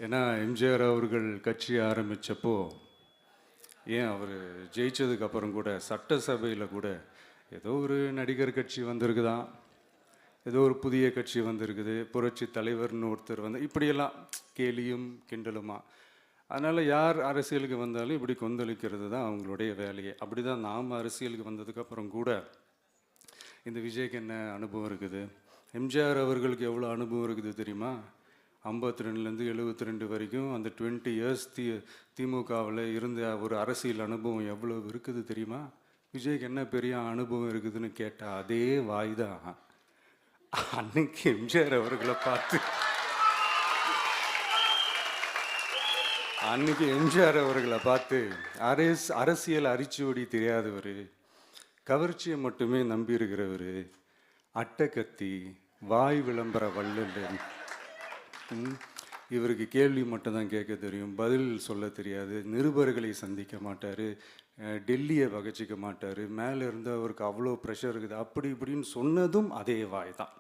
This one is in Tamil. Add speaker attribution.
Speaker 1: ஏன்னா எம்ஜிஆர் அவர்கள் கட்சி ஆரம்பித்தப்போ, ஏன் அவர் ஜெயிச்சதுக்கு அப்புறம் கூட சட்டசபையில் கூட ஏதோ ஒரு நடிகர் கட்சி வந்திருக்குதான், ஏதோ ஒரு புதிய கட்சி வந்திருக்குது, புரட்சி தலைவர்னு ஒருத்தர் வந்து இப்படியெல்லாம் கேலியும் கிண்டலுமா. அதனால் யார் அரசியலுக்கு வந்தாலும் இப்படி கொந்தளிக்கிறது தான் அவங்களுடைய வேலையே. அப்படி தான் நாம் அரசியலுக்கு வந்ததுக்கப்புறம் கூட இந்த விஜய்க்கு என்ன அனுபவம் இருக்குது, எம்ஜிஆர் அவர்களுக்கு எவ்வளோ அனுபவம் இருக்குது தெரியுமா? 52லேருந்து 72 வரைக்கும் அந்த 20 இயர்ஸ் திமுகவில் இருந்த ஒரு அரசியல் அனுபவம் எவ்வளோ இருக்குது தெரியுமா? விஜய்க்கு என்ன பெரிய அனுபவம் இருக்குதுன்னு கேட்டால் அதே வாய் தான். அன்னைக்கு எம்ஜிஆர் அவர்களை பார்த்து அரசியல் அரிச்சுவடி தெரியாதவர், கவர்ச்சியை மட்டுமே நம்பி இருக்கிறவர், அட்டக்கத்தி, வாய் விளம்பர வள்ளல், இவருக்கு கேள்வி மட்டும்தான் கேட்க தெரியும், பதில் சொல்ல தெரியாது, நிருபர்களை சந்திக்க மாட்டார், டெல்லியை வகச்சிக்க மாட்டார், மேலே இருந்து அவருக்கு அவ்வளோ ப்ரெஷர் இருக்குது, அப்படி இப்படின்னு சொன்னதும் அதே வாய் தான்.